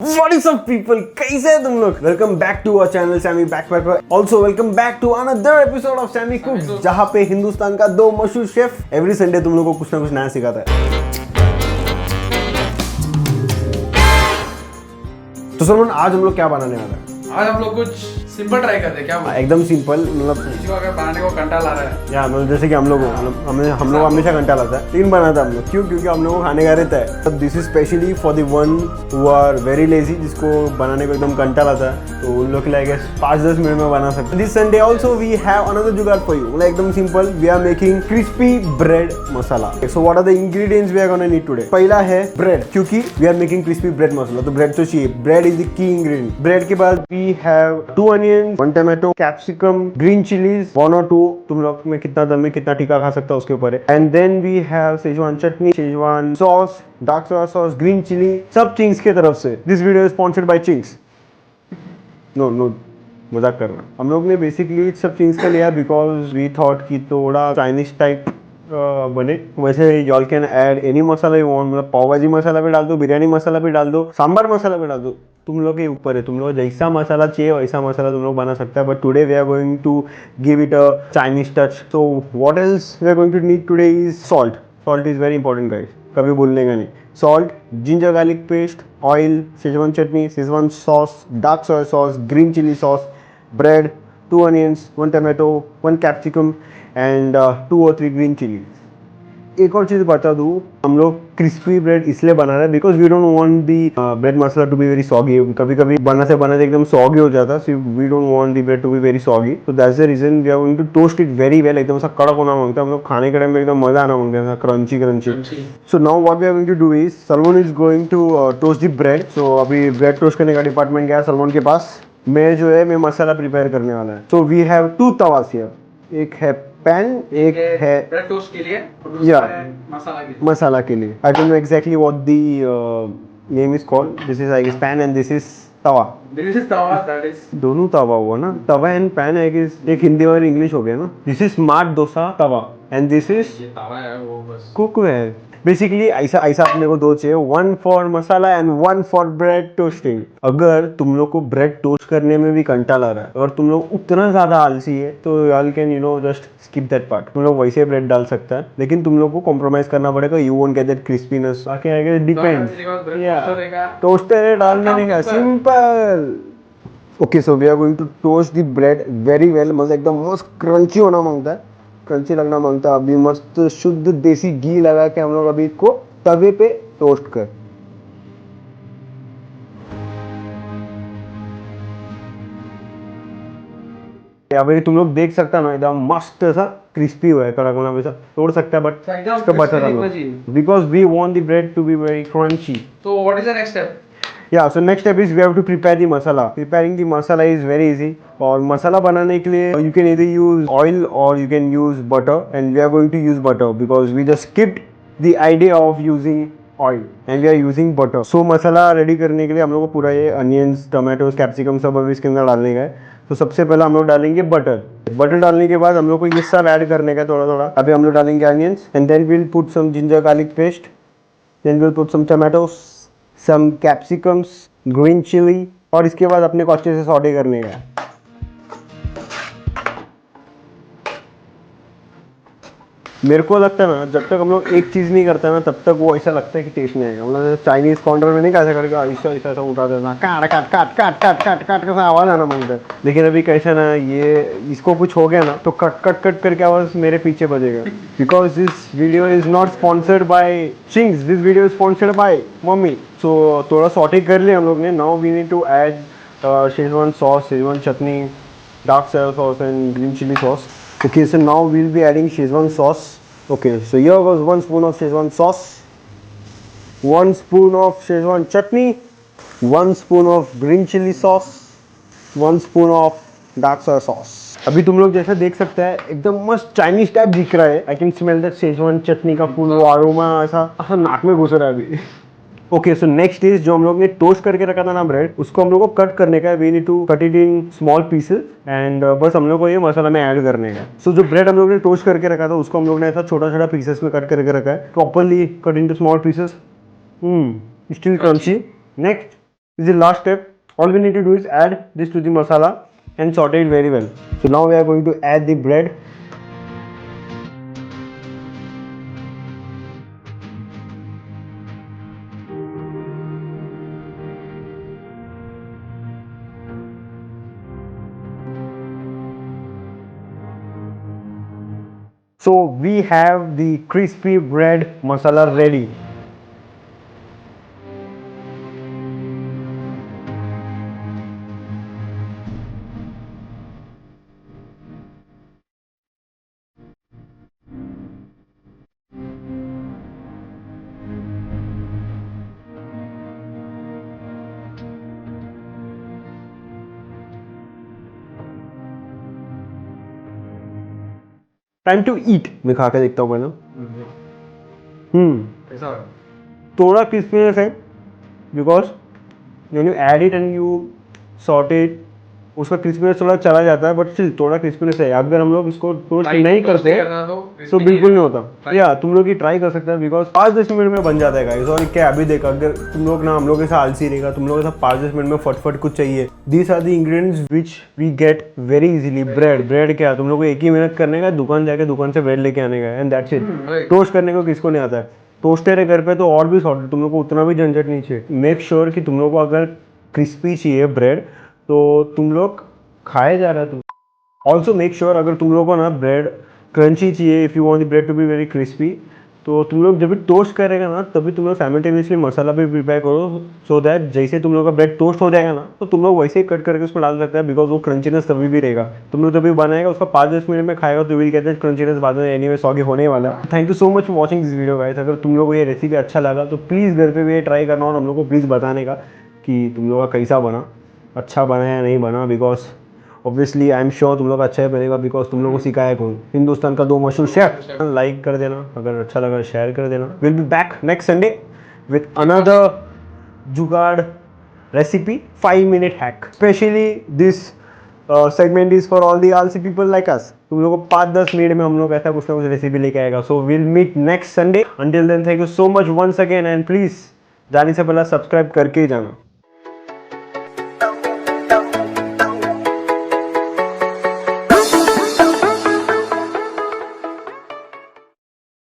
What is up people? कैसे हैं तुम लोग? Welcome back to our channel Sammy Backpacker. Also welcome back to another episode of Sammy Cooks, जहाँ पे हिंदुस्तान का दो मशहूर शेफ एवरी संडे तुम लोगों को कुछ ना कुछ नया सिखाता है। तो सलमान, आज हम लोग क्या बनाने वाला है? आज हम लोग कुछ सिंपल ट्राई करते हैं। क्या एकदम सिंपल, मतलब किसी को अगर बनाने को कंटाल आ रहा है या मतलब जैसे कि हम लोग हमेशा घंटा लाता है, तीन बनाता है हम लोग। क्यों? क्योंकि हम लोग को खाने का रहता है। This is specially for the one who are very lazy, जिसको बनाने को एकदम घंटा लाता है, तो उन लोग के लिए 5-10 मिनट में बना सकते हैं। This Sunday also we have another jugaad for you. मतलब एकदम simple, we are making crispy bread masala. So what are the ingredients we are gonna need today? पहला है ब्रेड, क्योंकि we are making crispy bread masala, तो ब्रेड तो चाहिए। Bread is the key ingredient. Bread के बाद we have 2 onions, 1 tomato, capsicum, green chillies 1 और 2, तुम लोग में कितना दम में कितना टीका खा सकता है उसके ऊपर है। And then we have schezwan chutney, schezwan sauce, dark soya sauce, green chilli, सब चिंग्स की तरफ से। This video is sponsored by Ching's. No मजाक कर रहा हूँ। हम लोग ने बेसिकली सब चिंग्स का लिया बिकॉज वी थॉट कि थोड़ा चाइनीज टाइप बने। वैसे y'all can add any masala you want, मतलब पाव भाजी मसाला भी डाल दो, बिरयानी मसाला भी डाल दो, सांबर मसाला भी डाल दो, तुम लोग के ऊपर है। तुम लोग जैसा मसाला चाहिए वैसा मसाला तुम लोग बना सकता है। But today we are going to give it a Chinese touch. So what else we are going to need today is salt. Salt is very important guys, कभी भूलने का नहीं। Salt, ginger garlic paste, oil, schezwan chutney, schezwan sauce, dark soya sauce, green chilli sauce, bread, 2 onions, 1 tomato, 1 capsicum and 2 or 3 green chilies. एक और चीज़ बता दूँ, हम लोग क्रिस्पी ब्रेड इसलिए बना रहे हैं because we don't want the bread masala to be very soggy. कभी कभी बनाते एकदम सॉगी हो जाता है, so we don't want the bread to be very soggy. तो that's the reason we are going to toast it very well. एकदम सा कड़क होना मांगता है, हम लोग खाने के टाइम में एकदम मजा आना मांगता है, crunchy crunchy. So now what we are going to do is Salman is going to toast the bread. So अभी ब्रेड टोस्ट करने का डिपार्टमेंट गया सलमान के पास। मैं मसाला प्रिपेयर करने वाला है। सो वी हैव 2 तवास हियर, एक है पैन, एक है ब्रेड टोस्ट के लिए, या मसाला के लिए। I don't know exactly what the name is called. This is I guess pan and this is Tawa. This is tawa, that is दोनों तवा हुआ ना, तवा एंड पैन है कि एक हिंदी और इंग्लिश हो गया ना। This is smart dosa Tawa and this is ये तावा है वो बस कुकवेयर। बेसिकली ऐसा अपने को 2 चाहिए, 1 for masala and 1 for bread toasting. अगर तुम लोग को ब्रेड टोस्ट करने में भी कंटाल आ रहा है और तुम लोग उतना ज्यादा आलसी है तो y'all can just skip that part. तुम लोग वैसे ब्रेड डाल सकता है, लेकिन तुम लोग को कॉम्प्रोमाइज करना पड़ेगा। You won't get that crispiness. बाकी आई गेस डिपेंड्स। टोस्टर डालना नहीं का, simple. Okay, so we are going to toast the bread very well. मतलब एकदम मस्त क्रंची होना मांगता है, क्रंची लगना मांगता है। अभी मस्त शुद्ध देसी घी लगा के हम लोग अभी इसको तवे पे टोस्ट कर। अभी तुम लोग देख सकता ना, एकदम मस्त सा क्रिस्पी हुआ है, कड़क होना वैसा तोड़ सकता है, बट इसका बचा था because we want the bread to be very crunchy. तो what is the next step? Yeah, so next step is we have to prepare the masala. Preparing the masala is very easy. और मसाला बनाने के लिए you can either use oil or you can use butter, and we are going to use butter because we just skipped the idea of using oil and we are using butter. So masala ready करने के लिए हम लोग को पूरा ये onions, tomatoes, capsicum सब अभी इसके अंदर डालने का है। तो सबसे पहले हम लोग डालेंगे बटर। बटर डालने के बाद हम लोग को ये सब ऐड करने का थोड़ा थोड़ा। अभी हम लोग डालेंगे onions and then we'll put some ginger garlic paste, then we'll put some tomatoes, some capsicums, green chili, और इसके बाद अपने को अच्छे से सॉटे करने का। मेरे को लगता है ना, जब तक हम लोग एक चीज़ नहीं करते ना तब तक वो ऐसा लगता है कि टेस्ट नहीं आएगा। मतलब चाइनीज काउंटर में नहीं कैसे करके ऐसा उठा देना, काट काट काट काट काट काट काट कैसा आवाज़ आना मांगता है। लेकिन अभी कैसा ना, ये इसको कुछ हो गया ना तो कट कट कट करके आवाज़ मेरे पीछे बजेगा। Because this video is not sponsored by Ching's, this video is sponsored by mummy. So थोड़ा सॉटे कर लिया हम लोग ने। Now we need to add schezwan sauce, schezwan chutney, dark soya sauce and green chili sauce. Okay, so now we'll be adding Szechuan sauce. Okay, so here goes 1 spoon of Szechuan sauce, 1 spoon of Szechuan chutney, 1 spoon of green chili sauce, 1 spoon of dark soya sauce. अभी तुम लोग जैसा देख सकते हैं एकदम मस्त Chinese type दिख रहा है। I can smell that schezwan chutney का फुल अरोमा ऐसा नाक में घुस रहा है अभी। ओके, सो नेक्स्ट इज जो हम लोग ने टोस्ट करके रखा था ना ब्रेड, उसको हम लोग को कट करने का है। We need to cut it in small pieces and बस हम लोग को ये मसाला में ऐड करने का। सो जो ब्रेड हम लोग ने टोस्ट करके रखा था उसको हम लोग ने ऐसा छोटा छोटा पीसेस में कट करके रखा है, properly cut in to small pieces. Still crunchy. Next This is the last step. All we need to do is add this to the masala and saute it very well. So now we are going to add the bread. So we have the crispy bread masala ready. Time to eat. मैं खा के देखता हूँ पहले. ऐसा थोड़ा crispiness है because when you add it and you saute it, उसका क्रिस्पीनेस थोड़ा चला जाता है बट स्टिल थोड़ा क्रिस्पीनेस है. अगर हम लोग इसको टोस्ट नहीं करते तो बिल्कुल नहीं होता. या तुम लोग ही ट्राई कर सकते हैं बिकॉज 5-10 मिनट में बन जाता है गाइस. और क्या अभी देखा, अगर तुम लोग ना हम लोग ऐसा आलसी रहेगा, तुम लोग ऐसा 5-10 मिनट में फटफट कुछ चाहिए. These are the ingredients which we get very easily. Bread क्या तुम लोग को एक ही मेहनत करने का, दुकान जाके दुकान से ब्रेड लेके आने का एंड दैट्स इट. टोस्ट करने को किसको नहीं आता है. टोस्टर है घर पे तो और भी सॉर्टेड, तुम लोग को उतना भी झंझट नहीं चाहिए. मेक श्योर कि तुम लोग को अगर क्रिस्पी चाहिए ब्रेड तो तुम लोग खाए जा रहा है. तुम ऑल्सो मेक श्योर अगर तुम लोग को ना ब्रेड क्रंची चाहिए, if you want the bread to be very crispy, तो तुम लोग जब भी टोस्ट करेगा ना तभी तुम लोग साइमल्टेनियसली मसाला भी प्रिपेयर करो सो दैट जैसे तुम लोग का ब्रेड टोस्ट हो जाएगा ना तो तुम लोग वैसे ही कट करके उसमें डाल सकते हैं बिकॉज वो क्रंचीनेस तभी भी रहेगा. तुम लोग जब भी बनाएगा उसका 5-10 मिनट में खाएगा तो विल गेट दैट क्रंचीनेस बाद में एनीवे सॉगी होने वाला. Thank you so much for watching this video guys. अगर तुम लोग को ये रेसिपी अच्छा लगा तो प्लीज़ घर पे भी ये ट्राई करना और हम लोग को प्लीज़ बताने का कि तुम लोग का कैसा बना, अच्छा बना या नहीं बना. Because obviously I am sure तुम लोग अच्छा है बनेगा बिकॉज तुम लोग को सिखाया कौन, हिंदुस्तान का 2 मशहूर शेफ. लाइक कर देना, अगर अच्छा लगा शेयर कर देना. Will be back next Sunday with another jugaad recipe 5-minute hack. Specially this segment is for all the आलसी पीपल लाइक अस. तुम लोग को 5-10 मिनट में हम लोग ऐसा कुछ ना कुछ रेसिपी लेके आएगा. So will meet next Sunday. Until then thank you so much once again and please जाने से पहले सब्सक्राइब करके ही जाना.